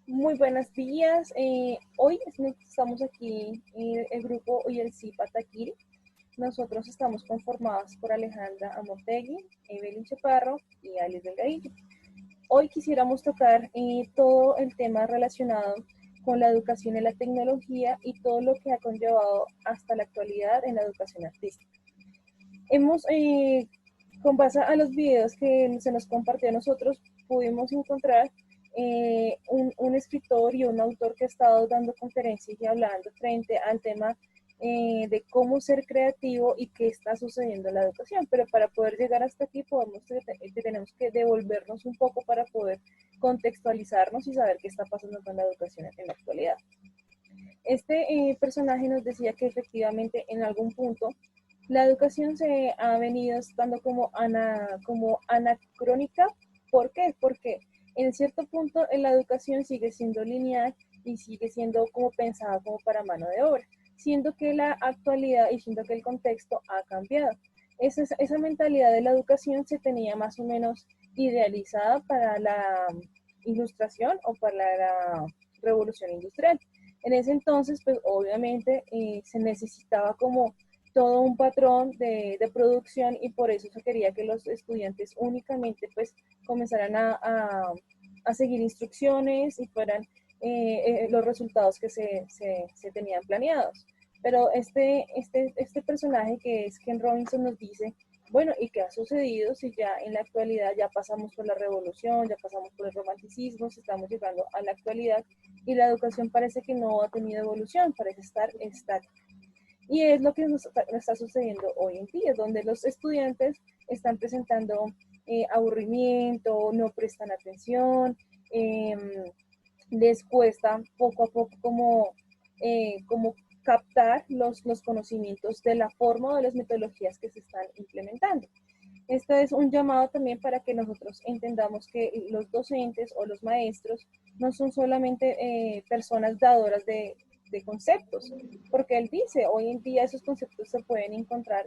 Muy buenos días. Hoy estamos aquí, el grupo UILC Pataquiri. Nosotros estamos conformados por Alejandra Amotegui, Evelyn Chaparro y Alice Delgadillo. Hoy quisiéramos tocar todo el tema relacionado con la educación y la tecnología y todo lo que ha conllevado hasta la actualidad en la educación artística. Hemos, con base a los videos que se nos compartió a nosotros, pudimos encontrar un escritor y un autor que ha estado dando conferencias y hablando frente al tema de cómo ser creativo y qué está sucediendo en la educación. Pero para poder llegar hasta aquí tenemos que devolvernos un poco para poder contextualizarnos y saber qué está pasando con la educación en la actualidad. Este personaje nos decía que efectivamente en algún punto la educación se ha venido estando como anacrónica. ¿Por qué? Porque en cierto punto la educación sigue siendo lineal y sigue siendo como pensada como para mano de obra, siendo que la actualidad y siendo que el contexto ha cambiado. Esa mentalidad de la educación se tenía más o menos idealizada para la ilustración o para la revolución industrial. En ese entonces, pues obviamente se necesitaba como todo un patrón de producción y por eso se quería que los estudiantes únicamente pues comenzaran a seguir instrucciones y fueran los resultados que se tenían planeados. Pero este personaje que es Ken Robinson nos dice, bueno, ¿y qué ha sucedido si ya en la actualidad ya pasamos por la revolución, ya pasamos por el romanticismo, estamos llegando a la actualidad y la educación parece que no ha tenido evolución, parece estar estática? Y es lo que nos está sucediendo hoy en día, donde los estudiantes están presentando aburrimiento, no prestan atención, eh, les cuesta poco a poco como captar los conocimientos de la forma o de las metodologías que se están implementando. Este es un llamado también para que nosotros entendamos que los docentes o los maestros no son solamente personas dadoras de conceptos, porque él dice, hoy en día esos conceptos se pueden encontrar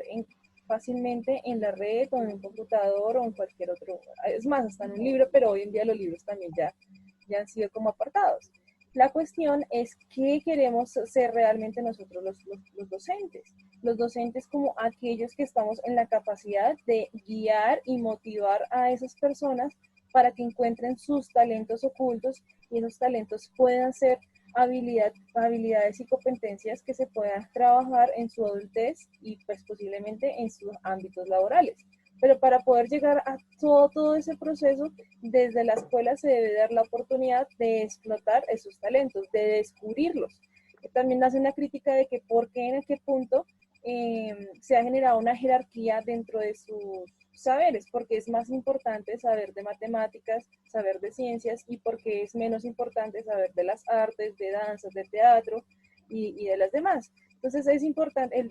fácilmente en la red o en un computador o en cualquier otro, es más, hasta en un libro, pero hoy en día los libros también ya han sido como apartados. La cuestión es qué queremos ser realmente nosotros los docentes. Los docentes como aquellos que estamos en la capacidad de guiar y motivar a esas personas para que encuentren sus talentos ocultos y esos talentos puedan ser habilidades y competencias que se puedan trabajar en su adultez y pues posiblemente en sus ámbitos laborales. Pero para poder llegar a todo ese proceso, desde la escuela se debe dar la oportunidad de explotar esos talentos, de descubrirlos. También hace una crítica de que por qué en qué punto se ha generado una jerarquía dentro de sus saberes, porque es más importante saber de matemáticas, saber de ciencias y porque es menos importante saber de las artes, de danzas, de teatro y de las demás. Entonces es importante,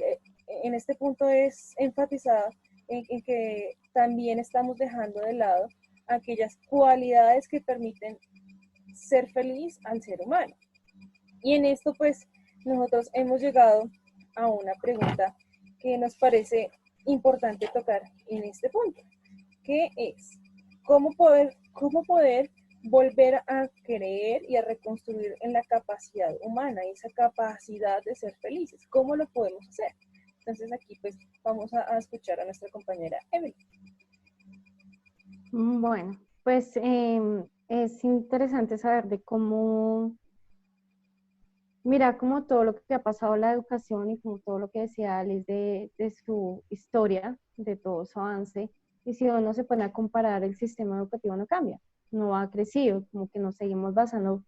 en este punto es enfatizado en que también estamos dejando de lado aquellas cualidades que permiten ser feliz al ser humano. Y en esto pues nosotros hemos llegado a una pregunta que nos parece importante tocar en este punto, que es cómo poder volver a creer y a reconstruir en la capacidad humana, esa capacidad de ser felices. ¿Cómo lo podemos hacer? Entonces aquí pues vamos a escuchar a nuestra compañera Evelyn. Bueno, pues es interesante saber de cómo, mira, como todo lo que ha pasado en la educación y como todo lo que decía Alice de su historia, de todo su avance, y si uno se pone a comparar, el sistema educativo no cambia, no ha crecido, como que nos seguimos basando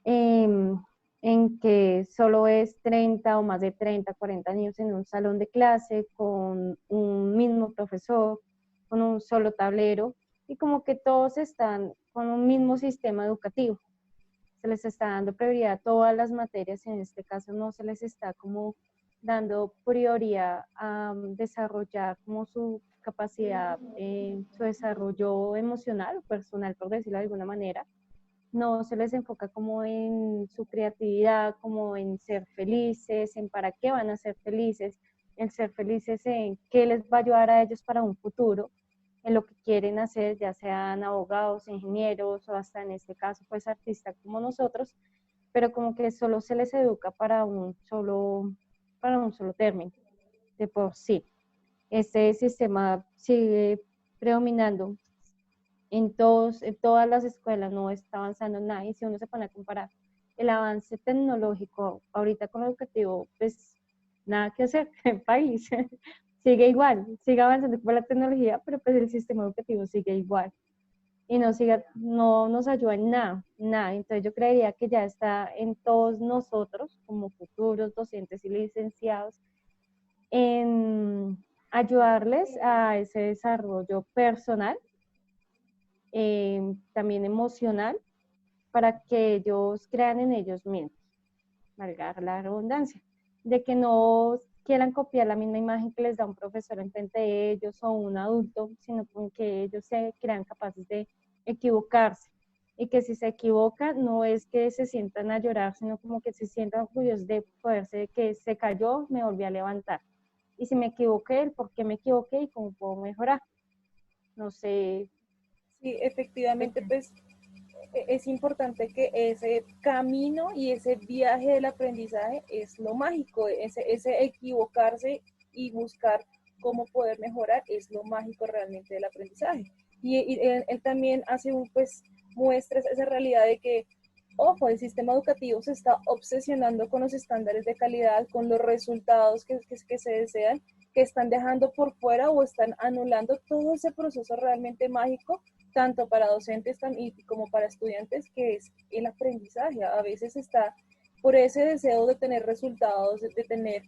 en, en que solo es 30 o más de 30, 40 niños en un salón de clase con un mismo profesor, con un solo tablero, y como que todos están con un mismo sistema educativo. Se les está dando prioridad a todas las materias, en este caso no se les está como dando prioridad a desarrollar como su capacidad, su desarrollo emocional o personal, por decirlo de alguna manera. No se les enfoca como en su creatividad, como en ser felices, en para qué van a ser felices, en ser felices, en qué les va a ayudar a ellos para un futuro. en lo que quieren hacer, ya sean abogados, ingenieros o hasta en este caso pues artistas como nosotros, pero como que solo se les educa para un solo término de por sí. Este sistema sigue predominando en todas las escuelas, no está avanzando en nada. Y si uno se pone a comparar el avance tecnológico ahorita con lo educativo, pues nada que hacer, el país sigue igual, sigue avanzando con la tecnología, pero pues el sistema educativo sigue igual y no nos ayuda en nada, nada. Entonces yo creería que ya está en todos nosotros, como futuros docentes y licenciados, en ayudarles a ese desarrollo personal, también emocional, para que ellos crean en ellos mismos, valga la redundancia, de que no quieran copiar la misma imagen que les da un profesor enfrente de ellos o un adulto, sino con que ellos se crean capaces de equivocarse y que si se equivocan no es que se sientan a llorar, sino como que se sientan orgullosos de poderse, de que se cayó, me volví a levantar. Y si me equivoqué, el por qué me equivoqué y cómo puedo mejorar. No sé. Sí, efectivamente, pues es importante que ese camino y ese viaje del aprendizaje es lo mágico, ese equivocarse y buscar cómo poder mejorar es lo mágico realmente del aprendizaje. Y él también hace pues muestra esa realidad de que, ojo, el sistema educativo se está obsesionando con los estándares de calidad, con los resultados que se desean, que están dejando por fuera o están anulando todo ese proceso realmente mágico tanto para docentes como para estudiantes, que es el aprendizaje. A veces está por ese deseo de tener resultados, de tener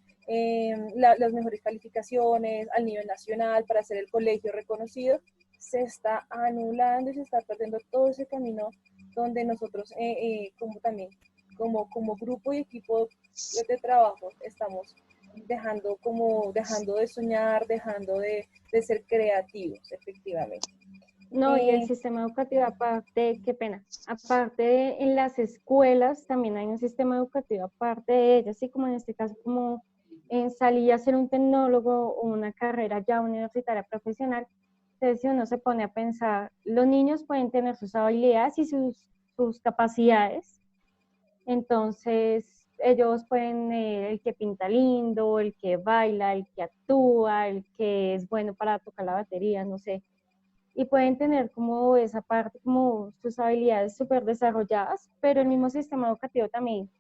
las mejores calificaciones al nivel nacional para ser el colegio reconocido, se está anulando y se está perdiendo todo ese camino donde nosotros como también como grupo y equipo de trabajo estamos dejando de soñar, dejando de ser creativos, efectivamente. No, y el sistema educativo, aparte, qué pena, aparte en las escuelas también hay un sistema educativo aparte de ellas, así como en este caso, como en salir a ser un tecnólogo o una carrera ya universitaria profesional. Entonces, si uno se pone a pensar, los niños pueden tener sus habilidades y sus capacidades, entonces ellos pueden, el que pinta lindo, el que baila, el que actúa, el que es bueno para tocar la batería, no sé, y pueden tener como esa parte, como sus habilidades súper desarrolladas, pero el mismo sistema educativo también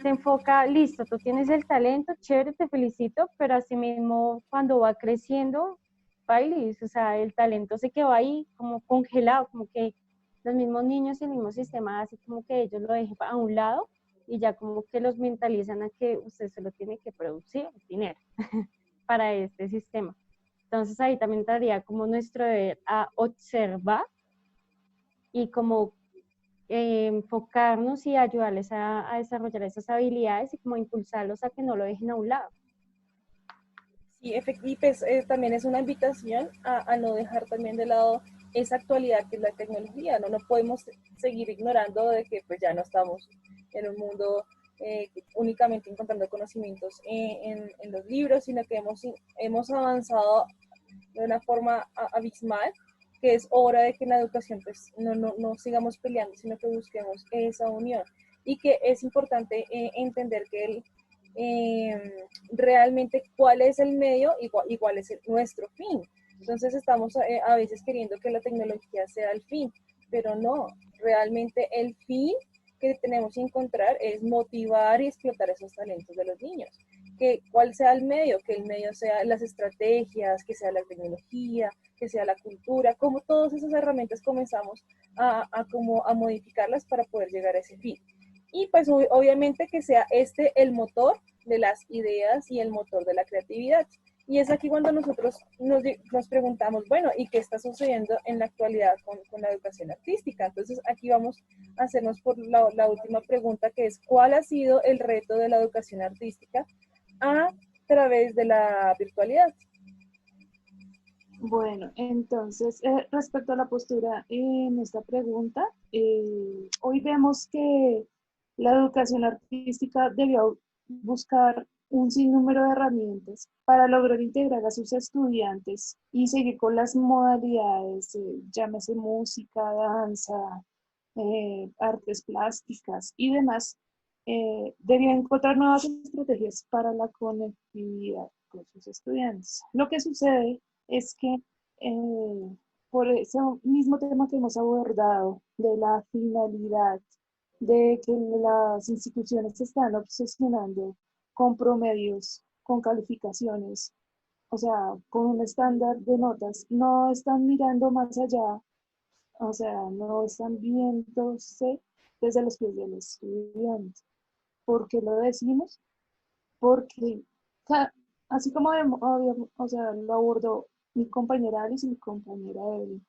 se enfoca, listo, tú tienes el talento, chévere, te felicito, pero asimismo cuando va creciendo, bailes, o sea, el talento se quedó ahí como congelado, como que los mismos niños y el mismo sistema así como que ellos lo dejen a un lado y ya como que los mentalizan a que usted solo tiene que producir dinero para este sistema. Entonces ahí también entraría como nuestro deber a observar y como enfocarnos y ayudarles a desarrollar esas habilidades y como impulsarlos a que no lo dejen a un lado. Sí, y pues, también es una invitación a no dejar también de lado esa actualidad que es la tecnología. No podemos seguir ignorando de que pues ya no estamos en un mundo únicamente encontrando conocimientos en los libros, sino que hemos avanzado de una forma abismal, que es hora de que en la educación pues no sigamos peleando, sino que busquemos esa unión. Y que es importante entender que realmente cuál es el medio y cuál es nuestro fin. Entonces estamos a veces queriendo que la tecnología sea el fin, pero no, realmente el fin que tenemos que encontrar es motivar y explotar esos talentos de los niños. Que cuál sea el medio, que el medio sea las estrategias, que sea la tecnología, que sea la cultura, como todas esas herramientas comenzamos como a modificarlas para poder llegar a ese fin. Y pues obviamente que sea este el motor de las ideas y el motor de la creatividad. Y es aquí cuando nosotros nos preguntamos, bueno, ¿y qué está sucediendo en la actualidad con la educación artística? Entonces aquí vamos a hacernos por la última pregunta, que es, ¿cuál ha sido el reto de la educación artística a través de la virtualidad? Bueno, entonces, respecto a la postura en esta pregunta, hoy vemos que la educación artística debió buscar un sinnúmero de herramientas para lograr integrar a sus estudiantes y seguir con las modalidades, llámese música, danza, artes plásticas y demás, debía encontrar nuevas estrategias para la conectividad con sus estudiantes. Lo que sucede es que por ese mismo tema que hemos abordado, de la finalidad, de que las instituciones se están obsesionando con promedios, con calificaciones, o sea, con un estándar de notas, no están mirando más allá, o sea, no están viéndose desde los pies del estudiante. ¿Por qué lo decimos? Porque así como o sea, lo abordó mi compañera Alice y mi compañera Evelyn,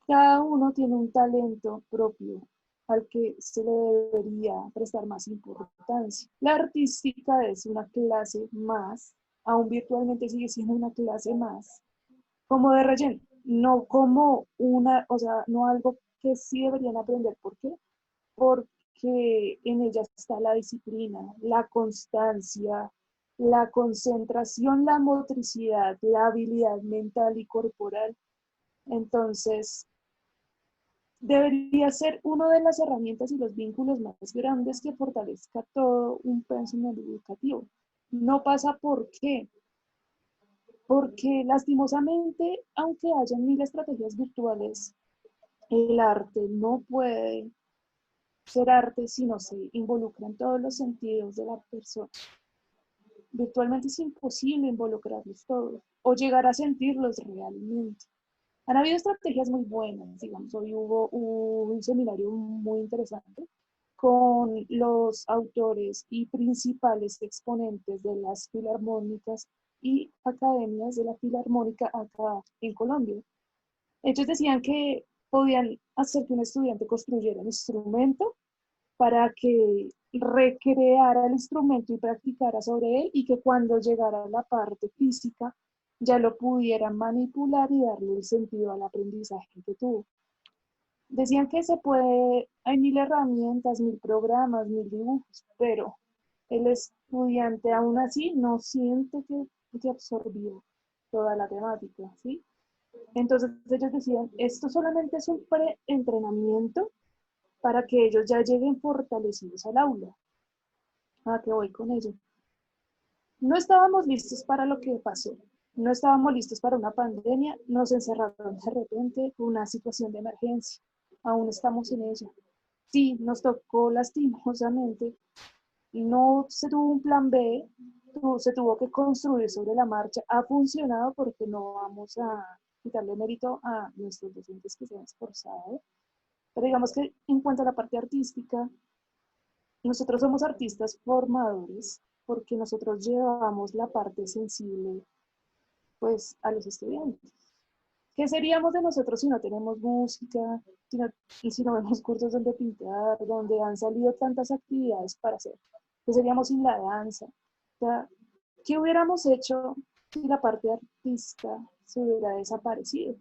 cada uno tiene un talento propio al que se le debería prestar más importancia. La artística es una clase más, aún virtualmente sigue siendo una clase más, como de relleno, no como una, o sea, no algo que sí deberían aprender. ¿Por qué? Porque en ella está la disciplina, la constancia, la concentración, la motricidad, la habilidad mental y corporal. Entonces, debería ser una de las herramientas y los vínculos más grandes que fortalezca todo un pensamiento educativo. No pasa por qué, porque lastimosamente, aunque haya mil estrategias virtuales, el arte no puede ser arte si no se involucra en todos los sentidos de la persona. Virtualmente es imposible involucrarlos todos o llegar a sentirlos realmente. Han habido estrategias muy buenas, digamos, hoy hubo un seminario muy interesante con los autores y principales exponentes de las filarmónicas y academias de la filarmónica acá en Colombia. Ellos decían que podían hacer que un estudiante construyera un instrumento para que recreara el instrumento y practicara sobre él y que cuando llegara a la parte física ya lo pudiera manipular y darle el sentido al aprendizaje que tuvo. Decían que se puede, hay mil herramientas, mil programas, mil dibujos, pero el estudiante aún así no siente que absorbió toda la temática, ¿sí? Entonces ellos decían, esto solamente es un preentrenamiento para que ellos ya lleguen fortalecidos al aula. ¿A qué voy con ello? No estábamos listos para lo que pasó. No estábamos listos para una pandemia. Nos encerraron de repente con una situación de emergencia. Aún estamos en ella. Sí, nos tocó lastimosamente. No se tuvo un plan B. Se tuvo que construir sobre la marcha. Ha funcionado porque no vamos a quitarle mérito a nuestros docentes que se han esforzado. Pero digamos que en cuanto a la parte artística, nosotros somos artistas formadores porque nosotros llevamos la parte sensible pues a los estudiantes. ¿Qué seríamos de nosotros si no tenemos música, si no vemos cursos donde pintar, donde han salido tantas actividades para hacer? ¿Qué seríamos sin la danza? O sea, ¿qué hubiéramos hecho si la parte artística se hubiera desaparecido?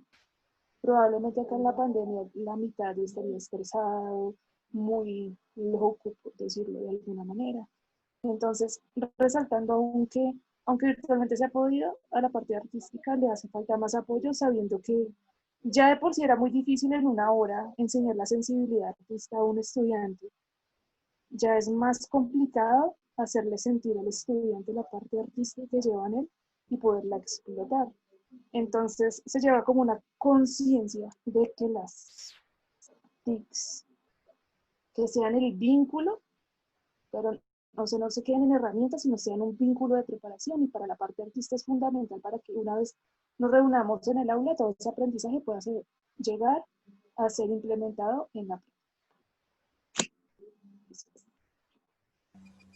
Probablemente acá en la pandemia la mitad estaría estresado, muy loco, por decirlo de alguna manera. Entonces, resaltando aunque virtualmente se ha podido, a la parte artística le hace falta más apoyo, sabiendo que ya de por sí era muy difícil en una hora enseñar la sensibilidad artística a un estudiante. Ya es más complicado hacerle sentir al estudiante la parte artística que lleva en él y poderla explotar. Entonces se lleva como una conciencia de que las TICs, que sean el vínculo, pero o sea, no se queden en herramientas, sino sean un vínculo de preparación. Y para la parte artista es fundamental para que una vez nos reunamos en el aula, todo ese aprendizaje pueda llegar a ser implementado en la práctica.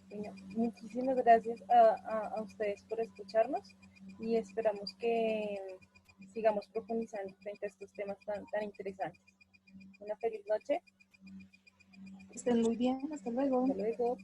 Bueno, muchísimas gracias a ustedes por escucharnos y esperamos que sigamos profundizando frente a estos temas tan interesantes. Una feliz noche. Estén muy bien, hasta luego. Hasta luego.